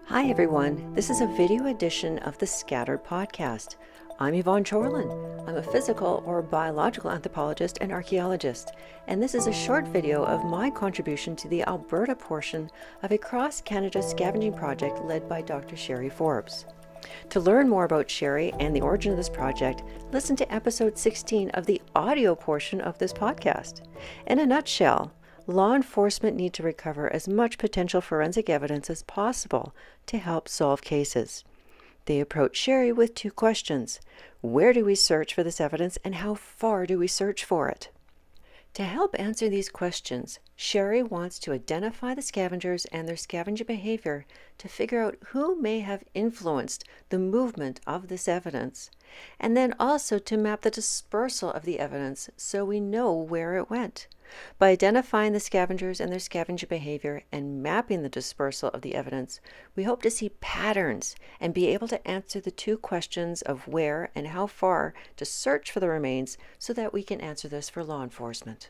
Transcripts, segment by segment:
Hi everyone, this is a video edition of the Scattered podcast. I'm Yvonne Chorlin. I'm a physical or biological anthropologist and archaeologist, and this is a short video of my contribution to the Alberta portion of a cross-Canada scavenging project led by Dr. Sherry Forbes. To learn more about Sherry and the origin of this project, listen to episode 16 of the audio portion of this podcast. In a nutshell, law enforcement need to recover as much potential forensic evidence as possible to help solve cases. They approach Sherry with two questions. Where do we search for this evidence and how far do we search for it? To help answer these questions, Sherry wants to identify the scavengers and their scavenger behavior to figure out who may have influenced the movement of this evidence, and then also to map the dispersal of the evidence so we know where it went. By identifying the scavengers and their scavenger behavior and mapping the dispersal of the evidence, we hope to see patterns and be able to answer the two questions of where and how far to search for the remains so that we can answer this for law enforcement.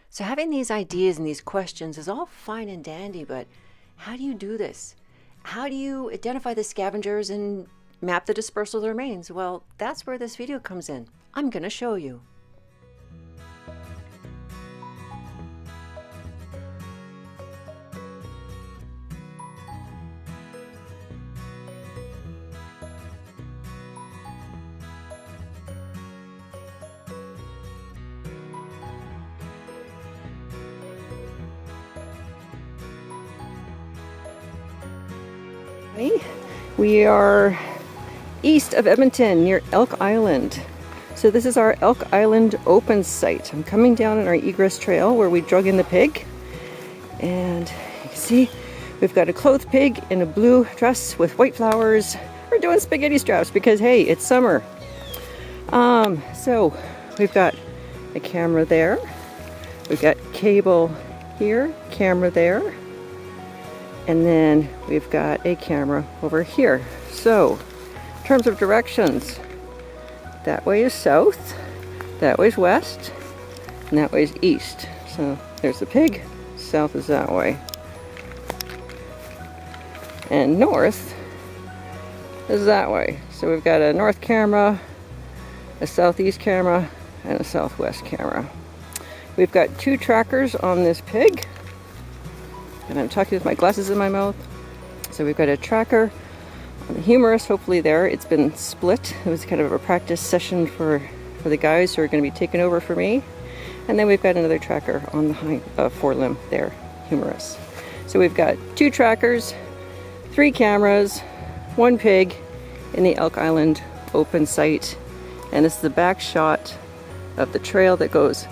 So having these ideas and these questions is all fine and dandy, but how do you do this? How do you identify the scavengers and map the dispersal of the remains? Well, that's where this video comes in. I'm going to show you. We are east of Edmonton near Elk Island. So this is our Elk Island open site. I'm coming down on our egress trail where we drug in the pig. And you can see we've got a clothed pig in a blue dress with white flowers. We're doing spaghetti straps because hey, it's summer. So we've got a camera there. We've got cable here, camera there. And then we've got a camera over here. So, in terms of directions, that way is south, that way is west, and that way is east. So, there's the pig, south is that way. And north is that way. So we've got a north camera, a southeast camera, and a southwest camera. We've got two trackers on this pig. And I'm talking with my glasses in my mouth. So we've got a tracker on the humerus, hopefully there. It's been split. It was kind of a practice session for the guys who are going to be taking over for me. And then we've got another tracker on the hind forelimb there, humerus. So we've got two trackers, three cameras, one pig in the Elk Island open site. And this is the back shot of the trail that goes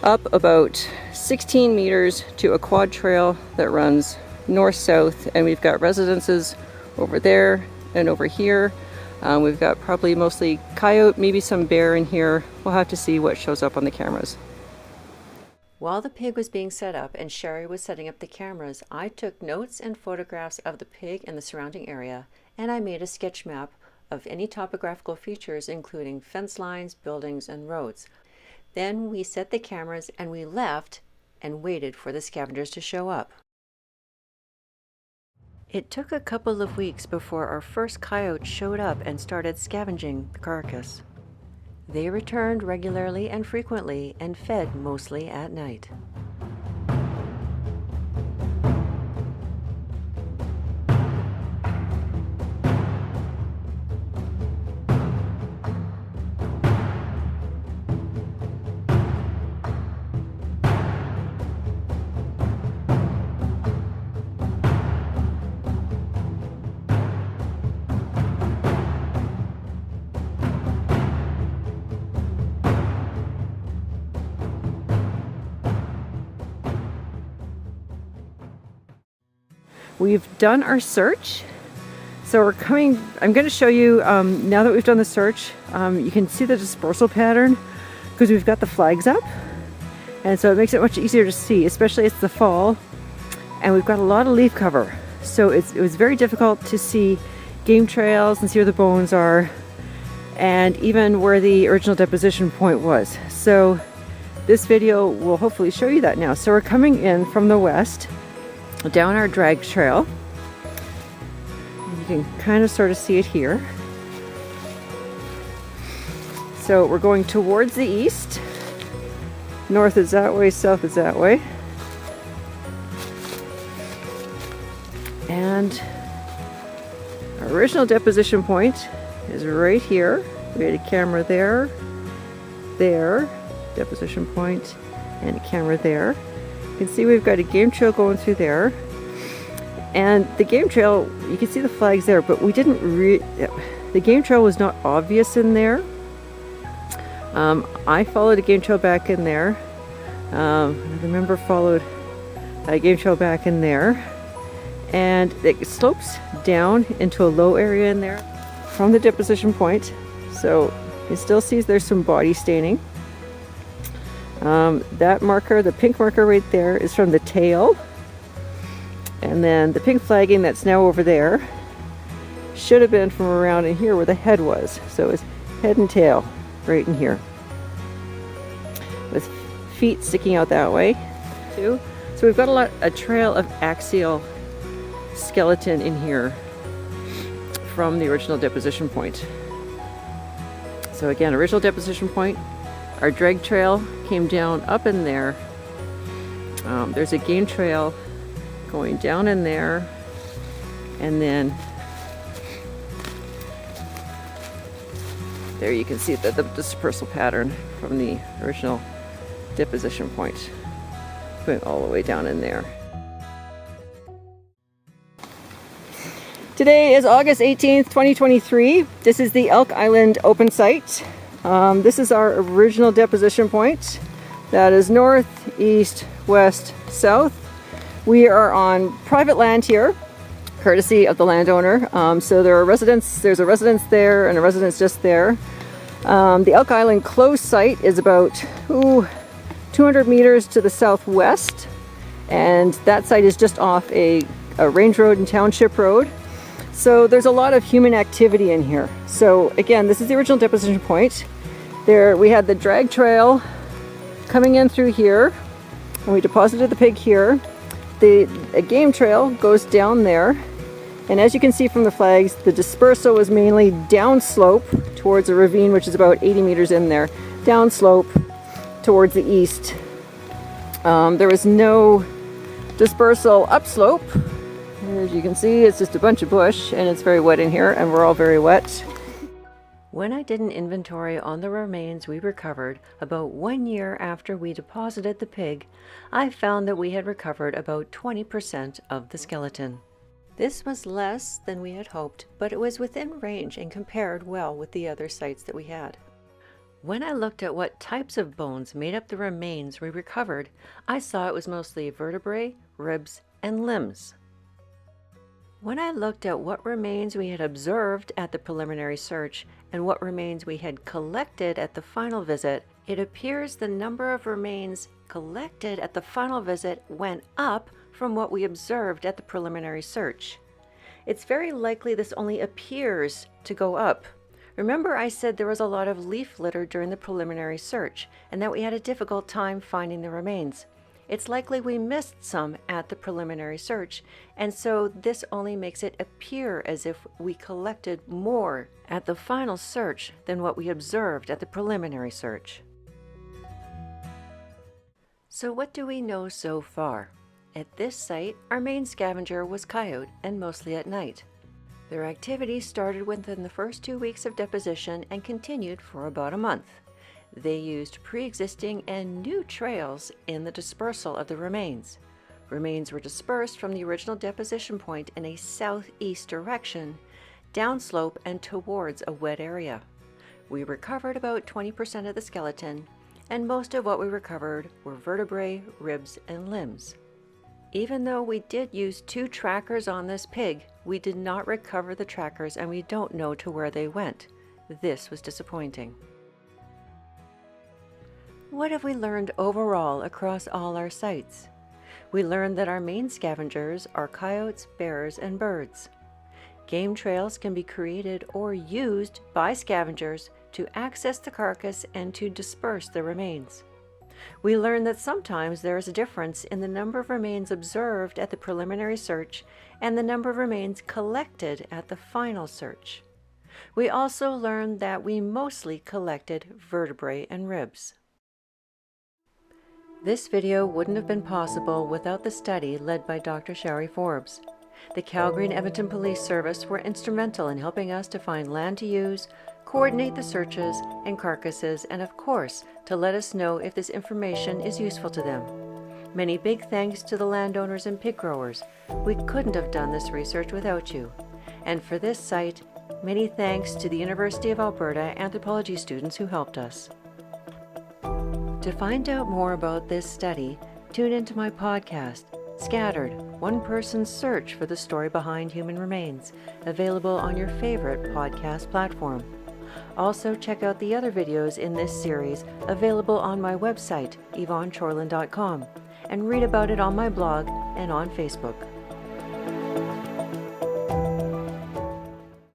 up about 16 meters to a quad trail that runs north-south, and we've got residences over there and over here. We've got probably mostly coyote, maybe some bear in here. We'll have to see what shows up on the cameras. While the pig was being set up and Sherry was setting up the cameras, I took notes and photographs of the pig and the surrounding area, and I made a sketch map of any topographical features including fence lines, buildings, and roads. Then we set the cameras and we left and waited for the scavengers to show up. It took a couple of weeks before our first coyote showed up and started scavenging the carcass. They returned regularly and frequently and fed mostly at night. We've done our search, so we're coming. I'm going to show you now that we've done the search. You can see the dispersal pattern because we've got the flags up, and so it makes it much easier to see, especially it's the fall, and we've got a lot of leaf cover. So it was very difficult to see game trails and see where the bones are, and even where the original deposition point was. So this video will hopefully show you that now. So we're coming in from the west down our drag trail, You can kind of sort of see it here. So we're going towards the east. North is that way, south is that way. And our original deposition point is right here. We had a camera there, deposition point, and a camera there. You can see we've got a game trail going through there. And the game trail, you can see the flags there, but we didn't the game trail was not obvious in there. I followed a game trail back in there. I remember followed a game trail back in there. And it slopes down into a low area in there from the deposition point. So you still see there's some body staining. That marker, the pink marker right there, is from the tail. And then the pink flagging that's now over there should have been from around in here where the head was. So it's head and tail right in here, with feet sticking out that way too. So we've got a trail of axial skeleton in here from the original deposition point. So again, original deposition point, our drag trail came down up in there. There's a game trail going down in there, and then there you can see the dispersal pattern from the original deposition point going all the way down in there. Today is August 18th, 2023. This is the Elk Island open site. This is our original deposition point. That is north, east, west, south. We are on private land here, courtesy of the landowner. So there's a residence there and a residence just there. The Elk Island closed site is about 200 meters to the southwest, and that site is just off a range road and township road. So there's a lot of human activity in here. So again, this is the original deposition point. There we had the drag trail coming in through here, and we deposited the pig here. A game trail goes down there, and as you can see from the flags, the dispersal was mainly downslope towards a ravine, which is about 80 meters in there, downslope towards the east. There was no dispersal upslope. As you can see, it's just a bunch of bush, and it's very wet in here, and we're all very wet. When I did an inventory on the remains we recovered about 1 year after we deposited the pig, I found that we had recovered about 20% of the skeleton. This was less than we had hoped, but it was within range and compared well with the other sites that we had. When I looked at what types of bones made up the remains we recovered, I saw it was mostly vertebrae, ribs, and limbs. When I looked at what remains we had observed at the preliminary search and what remains we had collected at the final visit, it appears the number of remains collected at the final visit went up from what we observed at the preliminary search. It's very likely this only appears to go up. Remember, I said there was a lot of leaf litter during the preliminary search and that we had a difficult time finding the remains. It's likely we missed some at the preliminary search, and so this only makes it appear as if we collected more at the final search than what we observed at the preliminary search. So what do we know so far? At this site, our main scavenger was coyote, and mostly at night. Their activity started within the first 2 weeks of deposition and continued for about a month. They used pre-existing and new trails in the dispersal of the remains. Remains were dispersed from the original deposition point in a southeast direction, downslope and towards a wet area. We recovered about 20% of the skeleton, and most of what we recovered were vertebrae, ribs, and limbs. Even though we did use 2 trackers on this pig, we did not recover the trackers and we don't know to where they went. This was disappointing. What have we learned overall across all our sites? We learned that our main scavengers are coyotes, bears, and birds. Game trails can be created or used by scavengers to access the carcass and to disperse the remains. We learned that sometimes there is a difference in the number of remains observed at the preliminary search and the number of remains collected at the final search. We also learned that we mostly collected vertebrae and ribs. This video wouldn't have been possible without the study led by Dr. Shari Forbes. The Calgary and Edmonton Police Service were instrumental in helping us to find land to use, coordinate the searches and carcasses, and of course, to let us know if this information is useful to them. Many big thanks to the landowners and pig growers. We couldn't have done this research without you. And for this site, many thanks to the University of Alberta anthropology students who helped us. To find out more about this study, tune into my podcast, Scattered, One Person's Search for the Story Behind Human Remains, available on your favorite podcast platform. Also, check out the other videos in this series, available on my website, yvonnechorlin.com, and read about it on my blog and on Facebook.